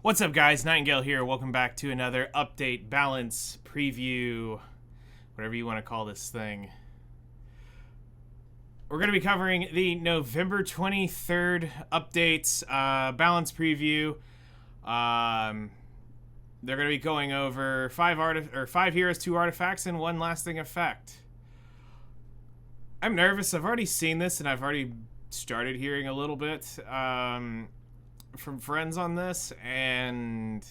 What's up, guys? Nightingale here. Welcome back to another update, balance, preview, whatever you want to call this thing. We're going to be covering the November 23rd updates, balance preview. They're going to be going over five heroes, 2 artifacts, and 1 lasting effect. I'm nervous. I've already seen this, and I've already started hearing a little bit from friends on this, and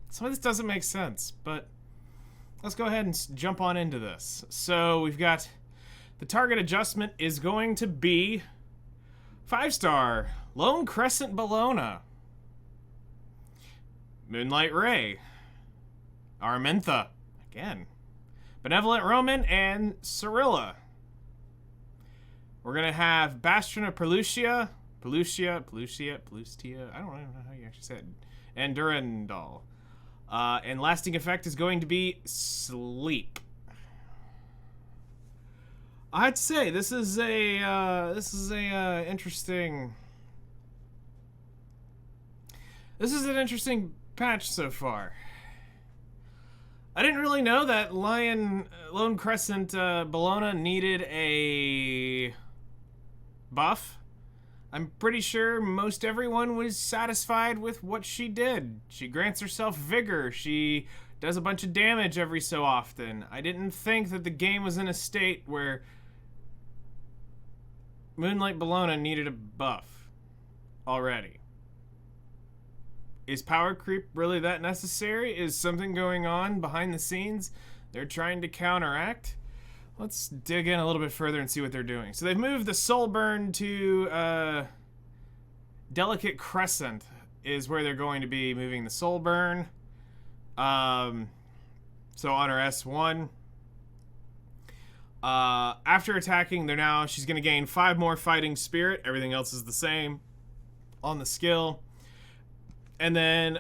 some of this doesn't make sense, but let's go ahead and jump on into this. So we've got the target adjustment is going to be 5-star Lone Crescent Bellona, Moonlight Ray, Aramintha, again, Benevolent Romann, and Serila. We're going to have Bastion of Pelusia, I don't know how you actually say it, and Durandal. And lasting effect is going to be Sleep. I'd say this is a interesting. This is an interesting patch so far. I didn't really know that Lone Crescent Bellona needed a buff. I'm pretty sure most everyone was satisfied with what she did. She grants herself vigor. She does a bunch of damage every so often. I didn't think that the game was in a state where Moonlight Bellona needed a buff already. Is power creep really that necessary? Is something going on behind the scenes they're trying to counteract? Let's dig in a little bit further and see what they're doing. So they've moved the Soul Burn to Delicate Crescent is where they're going to be moving the Soul Burn. So on her S1. After attacking, she's going to gain 5 more Fighting Spirit. Everything else is the same on the skill. And then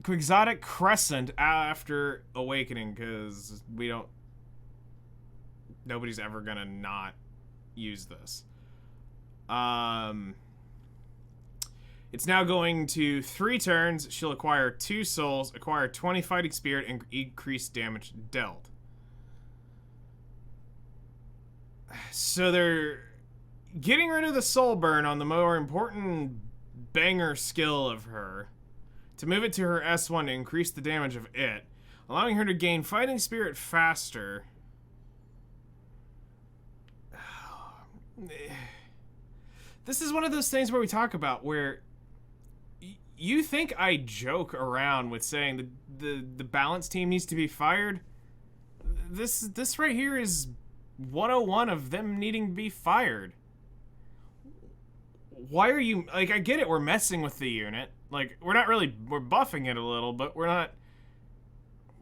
Quixotic Crescent after Awakening, because nobody's ever gonna not use this. It's now going to 3 turns. She'll acquire 2 souls, acquire 20 Fighting Spirit, and increase damage dealt. So they're getting rid of the Soul Burn on the more important banger skill of her to move it to her S1 to increase the damage of it, allowing her to gain Fighting Spirit faster. This is one of those things where we talk about where you think I joke around with saying the balance team needs to be fired. This right here is 101 of them needing to be fired. Why are you, I get it, we're messing with the unit. We're buffing it a little, but we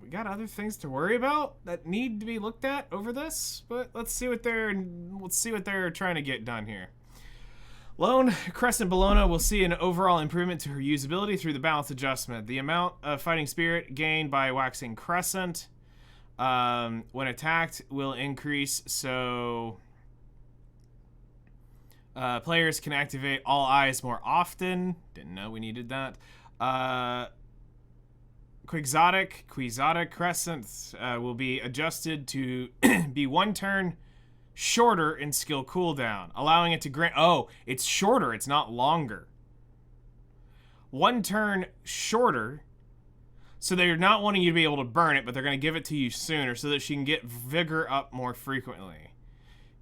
got other things to worry about that need to be looked at over this. But let's see what they're trying to get done here. Lone Crescent Bellona will see an overall improvement to her usability through the balance adjustment. The amount of Fighting Spirit gained by waxing Crescent when attacked will increase, so players can activate all eyes more often. Didn't know we needed that. Quixotic Crescent will be adjusted to be 1 turn shorter in skill cooldown, allowing it to grant... Oh, it's shorter, it's not longer. 1 turn shorter, so they're not wanting you to be able to burn it, but they're going to give it to you sooner so that she can get vigor up more frequently.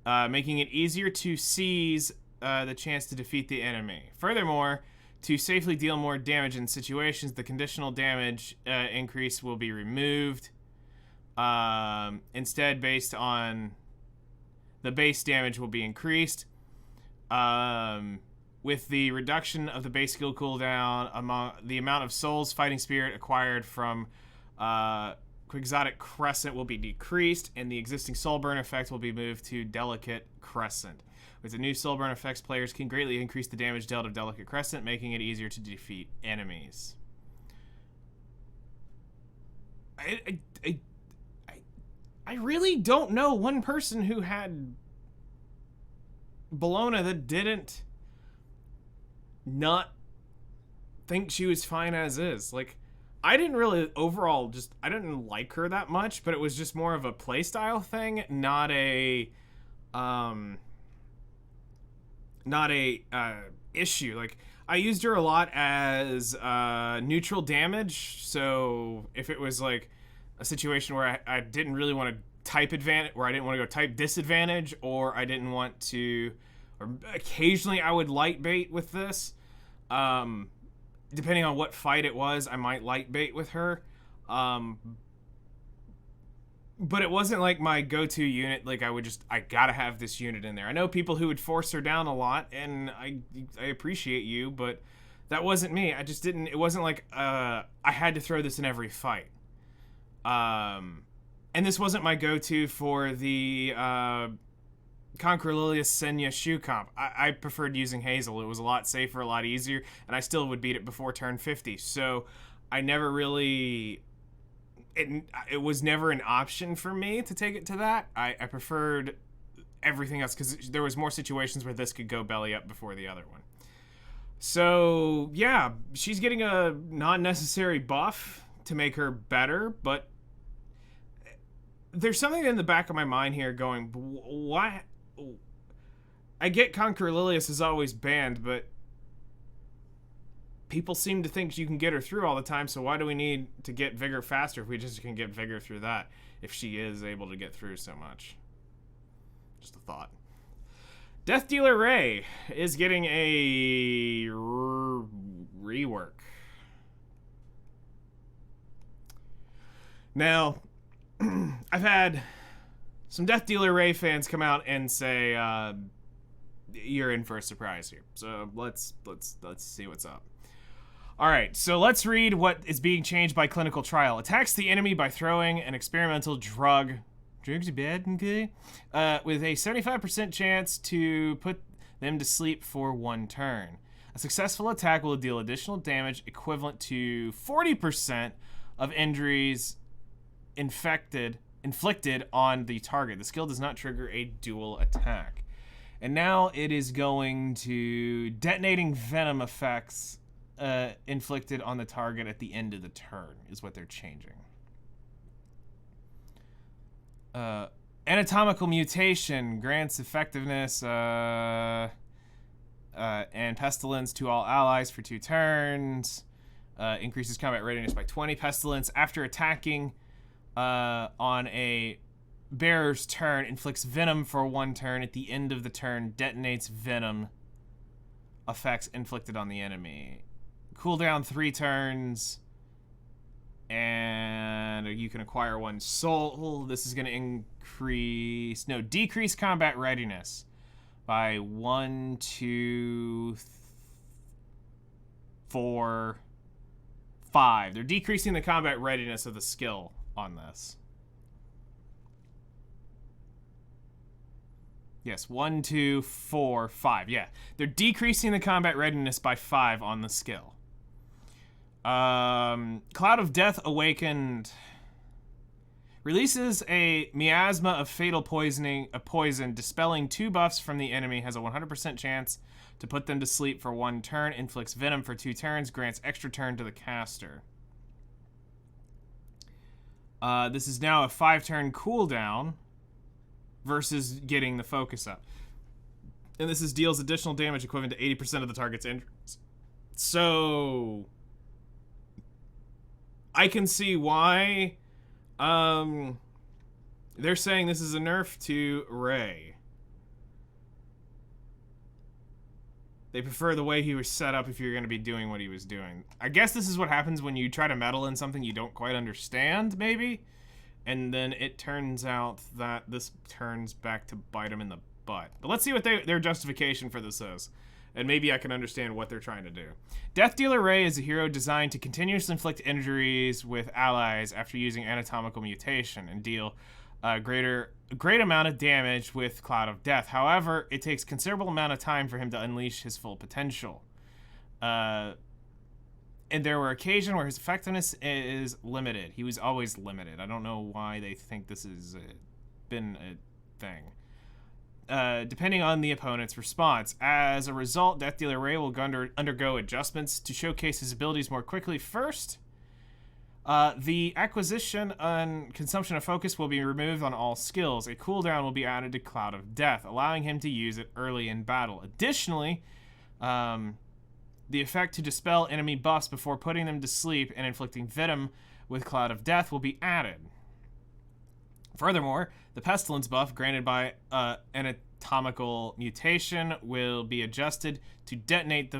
Making it easier to seize the chance to defeat the enemy. Furthermore, to safely deal more damage in situations, the conditional damage increase will be removed. Instead, based on the base damage will be increased. With the reduction of the base skill cooldown, the amount of souls Fighting Spirit acquired from Quixotic Crescent will be decreased, and the existing Soul Burn effect will be moved to Delicate Crescent. With the new Soul Burn effects, players can greatly increase the damage dealt of Delicate Crescent, making it easier to defeat enemies. I really don't know one person who had Bellona that didn't not think she was fine as is. Like, I didn't really overall I didn't like her that much, but it was just more of a playstyle thing, not a issue. Like, I used her a lot as neutral damage, so if it was like a situation where I didn't really want to type advantage, where I didn't want to go type disadvantage, or I didn't want to, or occasionally I would light bait with this. Depending on what fight it was, I might light bait with her. But it wasn't like my go-to unit. Like, I gotta have this unit in there. I know people who would force her down a lot, and I appreciate you, but that wasn't me. I just didn't, it wasn't like, I had to throw this in every fight. And this wasn't my go-to for the, Conqueror Lilius Senya shoe comp. I preferred using Hazel. It was a lot safer, a lot easier, and I still would beat it before turn 50. So I never really... It was never an option for me to take it to that. I preferred everything else because there was more situations where this could go belly up before the other one. So, yeah, she's getting a non-necessary buff to make her better, but there's something in the back of my mind here going, why... I get Conqueror Lilius is always banned, but people seem to think you can get her through all the time, so why do we need to get Vigor faster if we just can get Vigor through that, if she is able to get through so much? Just a thought. Death Dealer Ray is getting a rework. Now, I've had some Death Dealer Ray fans come out and say, you're in for a surprise here. So let's see what's up. All right, so let's read what is being changed by clinical trial. Attacks the enemy by throwing an experimental drug. Drugs are bad, okay? With a 75% chance to put them to sleep for 1 turn. A successful attack will deal additional damage equivalent to 40% of injuries inflicted on the target. The skill does not trigger a dual attack. And now it is going to detonating venom effects inflicted on the target at the end of the turn is what they're changing. Anatomical mutation grants effectiveness and pestilence to all allies for 2 turns. Increases combat readiness by 20. Pestilence after attacking on a bearer's turn inflicts venom for 1 turn. At the end of the turn, detonates venom effects inflicted on the enemy. Cooldown 3 turns, and you can acquire 1 soul. This is going to decrease combat readiness by 1, 2, 4, 5. They're decreasing the combat readiness of the skill on this. Yes, 1, 2, 4, 5. Yeah, they're decreasing the combat readiness by 5 on the skill. Cloud of Death Awakened releases a miasma of fatal poison, dispelling 2 buffs from the enemy, has a 100% chance to put them to sleep for 1 turn, inflicts venom for 2 turns, grants extra turn to the caster. This is now a 5-turn cooldown versus getting the focus up. And this deals additional damage equivalent to 80% of the target's injuries. So I can see why they're saying this is a nerf to Ray. They prefer the way he was set up if you're going to be doing what he was doing. I guess this is what happens when you try to meddle in something you don't quite understand, maybe? And then it turns out that this turns back to bite him in the butt. But let's see what their justification for this is. And maybe I can understand what they're trying to do. Death Dealer Ray is a hero designed to continuously inflict injuries with allies after using anatomical mutation and deal a great amount of damage with Cloud of Death. However, it takes considerable amount of time for him to unleash his full potential. And there were occasions where his effectiveness is limited. He was always limited. I don't know why they think this has been a thing. depending on the opponent's response. As a result, Death Dealer Ray will undergo adjustments to showcase his abilities more quickly. First, the acquisition and consumption of focus will be removed on all skills. A cooldown will be added to Cloud of Death, allowing him to use it early in battle. Additionally, the effect to dispel enemy buffs before putting them to sleep and inflicting venom with Cloud of Death will be added. Furthermore, the Pestilence buff granted by anatomical mutation will be adjusted to detonate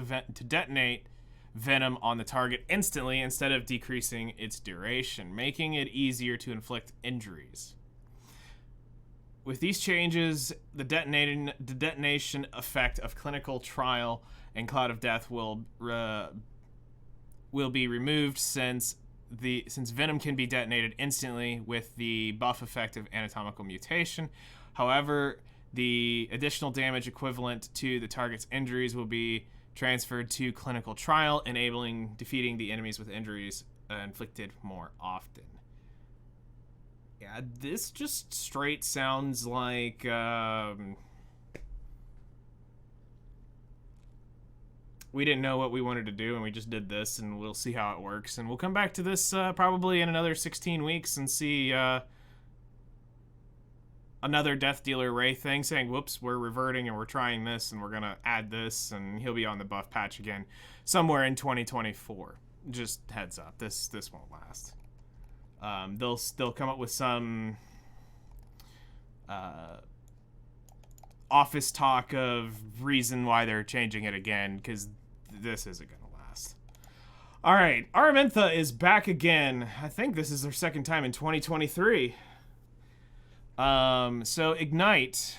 venom on the target instantly instead of decreasing its duration, making it easier to inflict injuries. With these changes, the detonation effect of Clinical Trial and Cloud of Death will be removed since venom can be detonated instantly with the buff effect of anatomical mutation. However, the additional damage equivalent to the target's injuries will be transferred to Clinical Trial, enabling defeating the enemies with injuries inflicted more often. Yeah, this just straight sounds like we didn't know what we wanted to do, and we just did this, and we'll see how it works. And we'll come back to this probably in another 16 weeks and see another Death Dealer Ray thing, saying, whoops, we're reverting and we're trying this, and we're going to add this, and he'll be on the buff patch again somewhere in 2024. Just heads up, this won't last. They'll come up with some office talk of reason why they're changing it again, because this isn't going to last. All right, Aramintha is back again. I think this is her second time in 2023. So Ignite,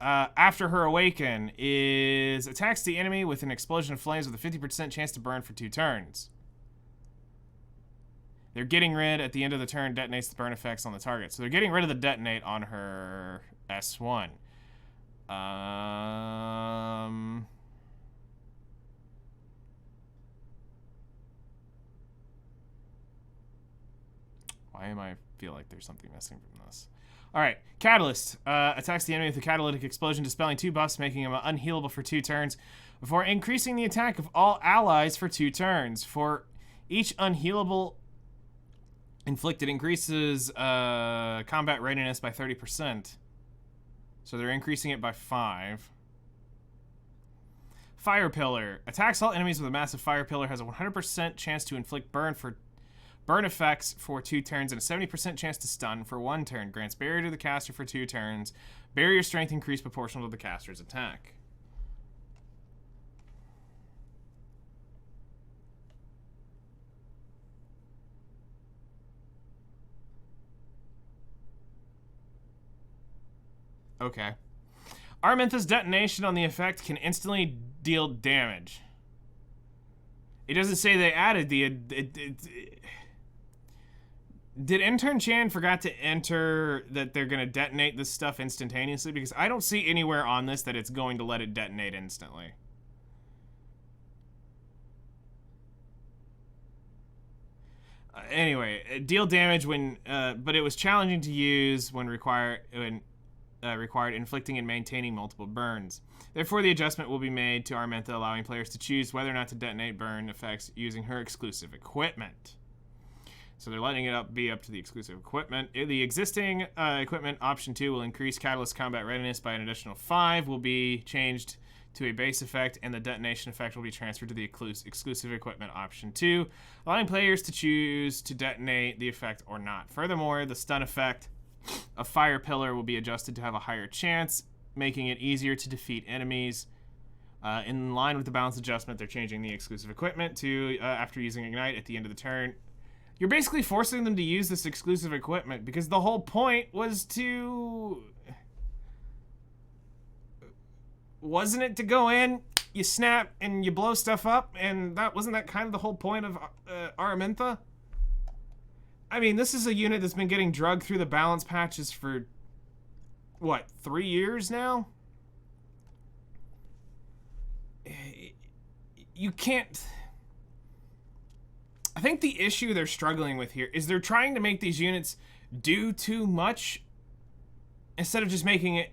after her Awaken, attacks the enemy with an explosion of flames with a 50% chance to burn for 2 turns. They're getting rid at the end of the turn, detonates the burn effects on the target. So they're getting rid of the detonate on her S1. Why am I feel like there's something missing from this? All right, Catalyst attacks the enemy with a catalytic explosion, dispelling 2 buffs, making him unhealable for 2 turns, before increasing the attack of all allies for 2 turns. For each unhealable inflicted, increases combat readiness by 30%. So they're increasing it by 5. Fire Pillar attacks all enemies with a massive fire pillar, has a 100% chance to inflict burn effects for 2 turns, and a 70% chance to stun for 1 turn. Grants barrier to the caster for 2 turns. Barrier strength increased proportional to the caster's attack. Okay. Aramintha's detonation on the effect can instantly deal damage. It doesn't say they added the... Did Intern Chan forgot to enter that they're going to detonate this stuff instantaneously? Because I don't see anywhere on this that it's going to let it detonate instantly. Anyway, deal damage when... but it was challenging to use when required, inflicting and maintaining multiple burns. Therefore, the adjustment will be made to Aramintha, allowing players to choose whether or not to detonate burn effects using her exclusive equipment. So they're letting it be up to the exclusive equipment. The existing equipment, option 2, will increase Catalyst combat readiness by an additional 5, will be changed to a base effect, and the detonation effect will be transferred to the exclusive equipment, option 2, allowing players to choose to detonate the effect or not. Furthermore, the stun effect of Fire Pillar will be adjusted to have a higher chance, making it easier to defeat enemies. In line with the balance adjustment, they're changing the exclusive equipment to, after using Ignite at the end of the turn. You're basically forcing them to use this exclusive equipment because the whole point was to... Wasn't it to go in, you snap, and you blow stuff up? And wasn't that kind of the whole point of Aramintha? I mean, this is a unit that's been getting drugged through the balance patches for, what, 3 years now? You can't... I think the issue they're struggling with here is they're trying to make these units do too much instead of just making it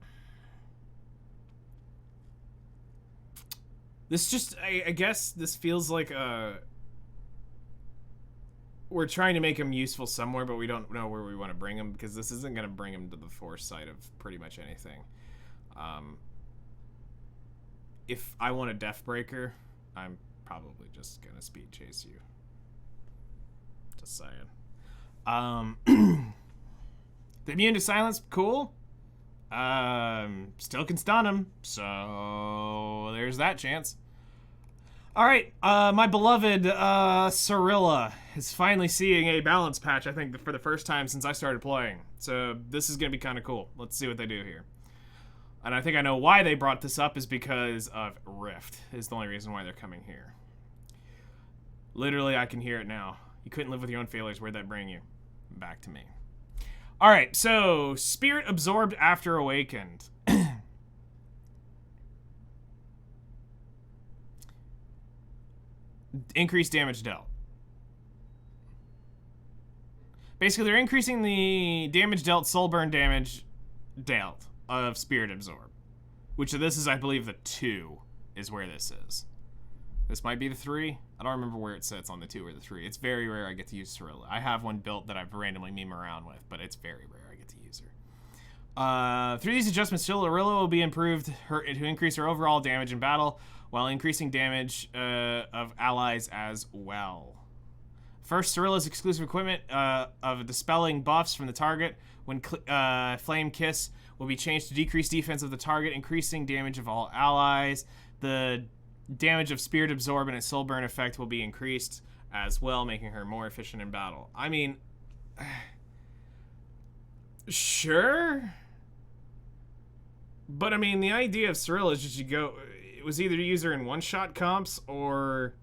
This just, I guess this feels like we're trying to make him useful somewhere, but we don't know where we want to bring him, because this isn't going to bring him to the force side of pretty much anything. If I want a Death Breaker, I'm probably just going to speed chase you. Just saying. The immune to silence, cool. Still can stun him, so there's that chance. Alright, my beloved Serila is finally seeing a balance patch, I think, for the first time since I started playing. So this is going to be kind of cool. Let's see what they do here. And I think I know why they brought this up is because of Rift, is the only reason why they're coming here. Literally, I can hear it now. You couldn't live with your own failures. Where'd that bring you? Back to me. Alright, so Spirit absorbed after Awakened. Increased damage dealt. Basically, they're increasing the damage dealt, soul burn damage dealt of Spirit Absorb. Which this is, I believe, the 2 is where this is. This might be the 3. I don't remember where it sits on the 2 or the 3. It's very rare I get to use Serila. I have one built that I've randomly meme around with, but it's very rare I get to use her. Through these adjustments, Serila will be improved to increase her overall damage in battle, while increasing damage of allies as well. First, Serila's exclusive equipment of dispelling buffs from the target when Flame Kiss will be changed to decrease defense of the target, increasing damage of all allies. The damage of Spirit Absorb and its Soul Burn effect will be increased as well, making her more efficient in battle. I mean, sure. But I mean, the idea of Serila is just it was either to use her in one-shot comps or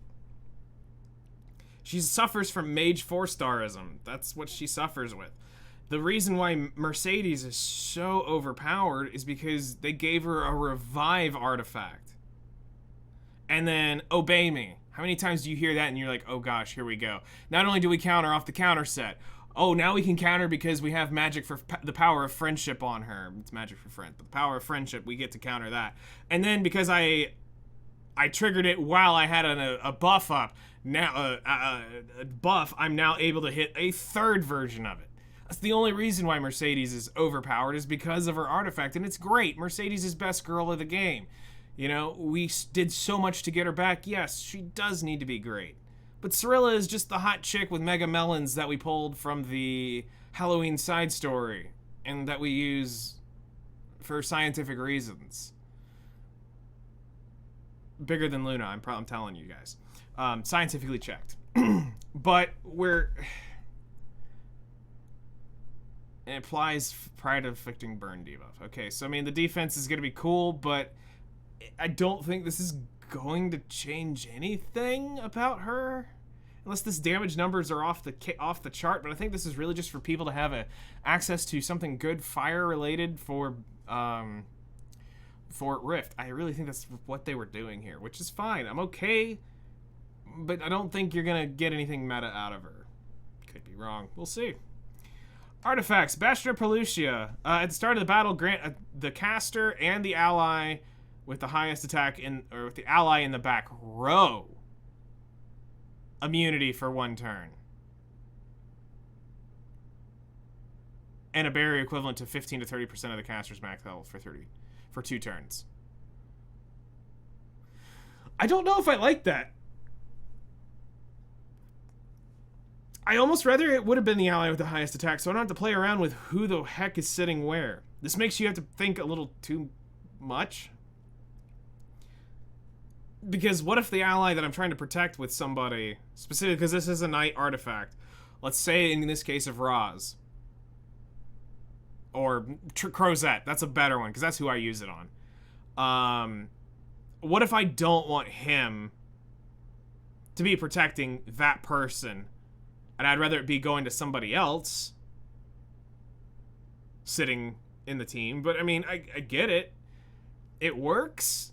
she suffers from Mage 4-starism. That's what she suffers with. The reason why Mercedes is so overpowered is because they gave her a revive artifact. And then, obey me. How many times do you hear that and you're like, oh gosh, here we go. Not only do we counter off the counter set, oh, now we can counter because we have magic for the power of friendship on her. It's magic for friend, but the power of friendship, we get to counter that. And then because I triggered it while I had a buff up, now a buff, I'm now able to hit a third version of it. That's the only reason why Mercedes is overpowered, is because of her artifact, and it's great. Mercedes is best girl of the game. You know, we did so much to get her back. Yes, she does need to be great. But Serila is just the hot chick with mega melons that we pulled from the Halloween side story and that we use for scientific reasons. Bigger than Luna, I'm telling you guys. Scientifically checked. But it applies Pride Afflicting Burn debuff. Okay, so I mean, the defense is going to be cool, but I don't think this is going to change anything about her, unless this damage numbers are off the chart. But I think this is really just for people to have access to something good fire related for Rift. I really think that's what they were doing here, which is fine. I'm okay, but I don't think you're gonna get anything meta out of her. Could be wrong. We'll see. Artifacts. Bastra Pelucia. At the start of the battle, grant the caster and the ally with the highest attack or with the ally in the back row immunity for 1 turn. And a barrier equivalent to 15 to 30% of the caster's max health for 2 turns. I don't know if I like that. I almost rather it would have been the ally with the highest attack, so I don't have to play around with who the heck is sitting where. This makes you have to think a little too much. Because what if the ally that I'm trying to protect with somebody, specifically because this is a knight artifact, let's say in this case of Roz, or Crozet, that's a better one, because that's who I use it on. What if I don't want him to be protecting that person, and I'd rather it be going to somebody else sitting in the team? But I mean, I get it. It works.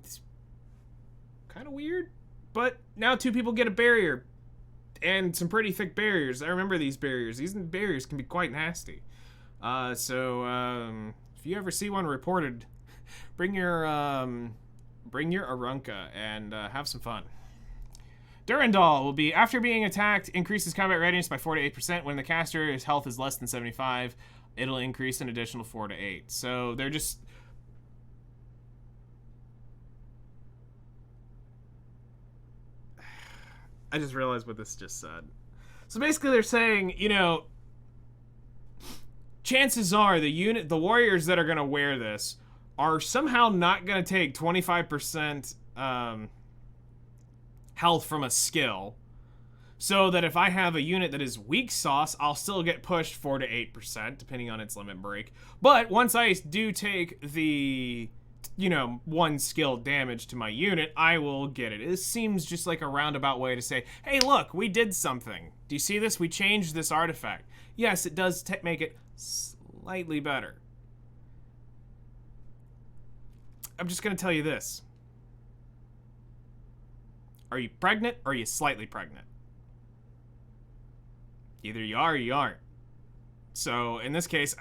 It's kind of weird, but now 2 people get a barrier, and some pretty thick barriers. I remember these barriers. These barriers can be quite nasty. So if you ever see one reported, bring your Arunca and have some fun. Durandal will be, after being attacked, increases combat readiness by 4 to 8%. When the caster's health is less than 75, it'll increase an additional 4 to 8. So they're just... I just realized what this just said. So basically they're saying, you know, chances are the warriors that are going to wear this are somehow not going to take 25% health from a skill, so that if I have a unit that is weak sauce, I'll still get pushed 4 to 8%, depending on its limit break. But once I do take the, you know, 1 skill damage to my unit, I will get it. It seems just like a roundabout way to say, hey, look, we did something. Do you see this? We changed this artifact. Yes, it does make it slightly better. I'm just going to tell you this. Are you pregnant or are you slightly pregnant? Either you are or you aren't. So in this case,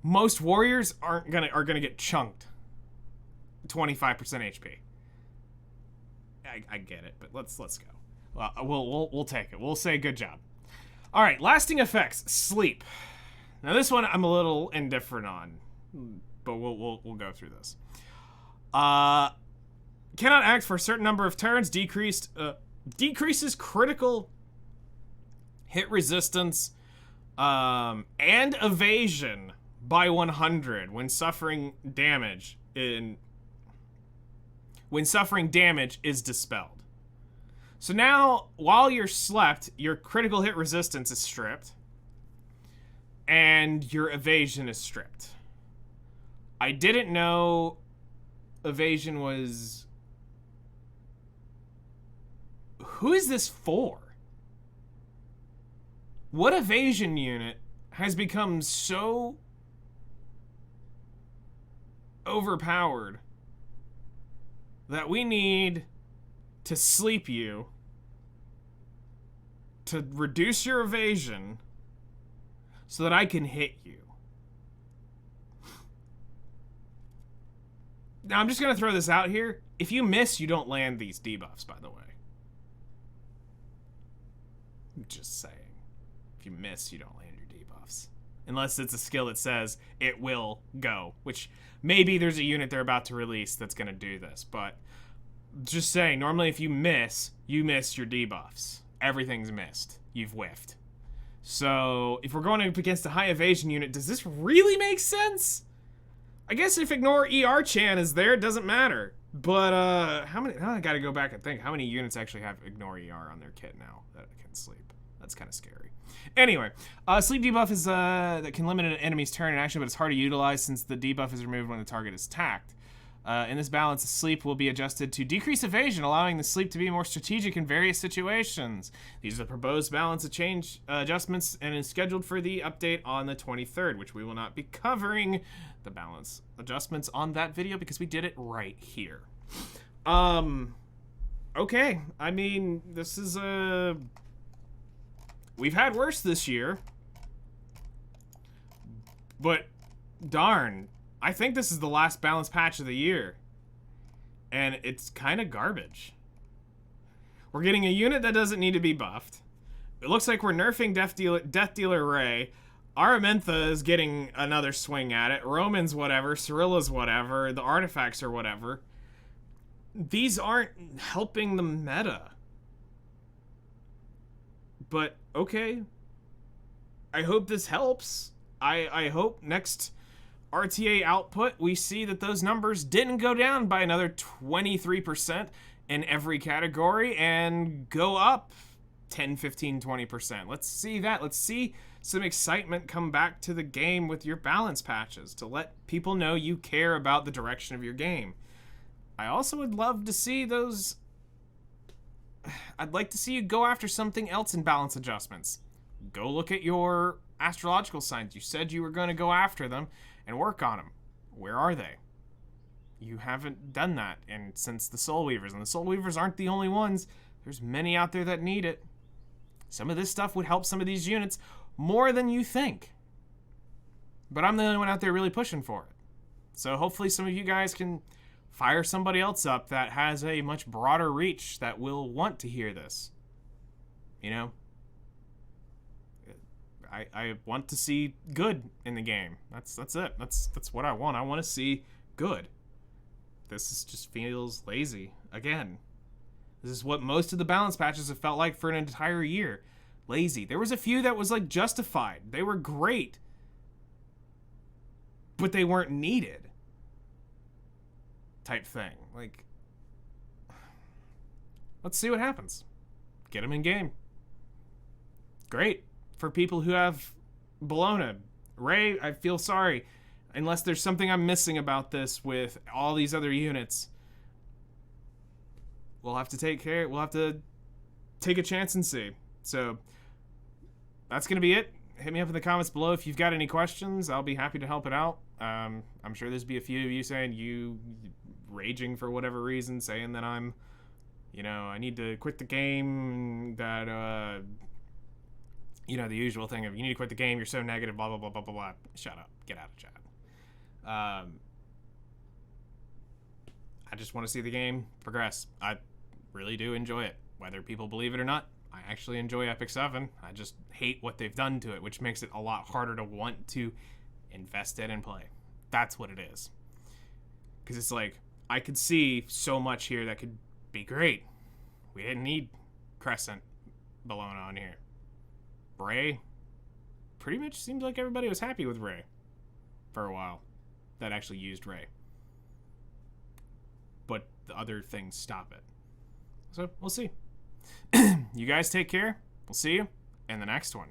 most warriors are gonna get chunked 25% HP. I get it, but let's go. Well, we'll take it. We'll say good job. All right, lasting effects, sleep. Now this one I'm a little indifferent on, but we'll go through this. Cannot act for a certain number of turns. Decreases critical hit resistance and evasion by 100 when suffering damage is dispelled. So now, while you're slept, your critical hit resistance is stripped and your evasion is stripped. I didn't know evasion was... Who is this for? What evasion unit has become so overpowered that we need to sleep you to reduce your evasion so that I can hit you? Now, I'm just going to throw this out here. If you miss, you don't land these debuffs, by the way. I'm just saying. If you miss, you don't land your debuffs. Unless it's a skill that says it will go, which maybe there's a unit they're about to release that's going to do this. But just saying, normally if you miss your debuffs. Everything's missed. You've whiffed. So if we're going up against a high evasion unit, does this really make sense? I guess if Ignore ER Chan is there, it doesn't matter. But how many? I gotta go back and think. How many units actually have Ignore ER on their kit now that can sleep? That's kind of scary. Anyway, sleep debuff is that can limit an enemy's turn in action, but it's hard to utilize since the debuff is removed when the target is attacked. In this balance, the sleep will be adjusted to decrease evasion, allowing the sleep to be more strategic in various situations. These are the proposed balance of change adjustments and is scheduled for the update on the 23rd, which we will not be covering the balance adjustments on that video because we did it right here. Okay. I mean, this is we've had worse this year, but darn, I think this is the last balance patch of the year, and it's kind of garbage. We're getting a unit that doesn't need to be buffed. It looks like we're nerfing Death Dealer Ray. Aramintha is getting another swing at it. Roman's whatever. Serila's whatever. The artifacts are whatever. These aren't helping the meta. But, okay. I hope this helps. I hope next RTA output, we see that those numbers didn't go down by another 23% in every category and go up 10, 15, 20%. Let's see that. Let's see some excitement come back to the game with your balance patches to let people know you care about the direction of your game. I also would love to see those... I'd like to see you go after something else in balance adjustments. Go look at your astrological signs. You said you were going to go after them and work on them. Where are they? You haven't done that since the Soul Weavers, and the Soul Weavers aren't the only ones. There's many out there that need it. Some of this stuff would help some of these units more than you think. But I'm the only one out there really pushing for it. So hopefully some of you guys can fire somebody else up that has a much broader reach that will want to hear this. You know? I want to see good in the game. That's it. That's what I want. I want to see good. Just feels lazy. Again. This is what most of the balance patches have felt like for an entire year. Lazy. There was a few that was like justified. They were great. But they weren't needed. Type thing. Like, let's see what happens. Get them in game. Great. For people who have Bellona. Ray, I feel sorry. Unless there's something I'm missing about this with all these other units. We'll have to take care. We'll have to take a chance and see. So, that's going to be it. Hit me up in the comments below if you've got any questions. I'll be happy to help it out. I'm sure there's be a few of you saying you raging for whatever reason, saying that I'm, I need to quit the game, that, the usual thing of you need to quit the game, you're so negative, blah, blah, blah, blah, blah, blah. Shut up. Get out of chat. I just want to see the game progress. I really do enjoy it. Whether people believe it or not, I actually enjoy Epic 7. I just hate what they've done to it, which makes it a lot harder to want to invest in and play. That's what it is. Because it's like, I could see so much here that could be great. We didn't need Crescent Bellona on here. Ray, pretty much seems like everybody was happy with Ray for a while. That actually used Ray. But the other things stop it. So, we'll see. You guys take care. We'll see you in the next one.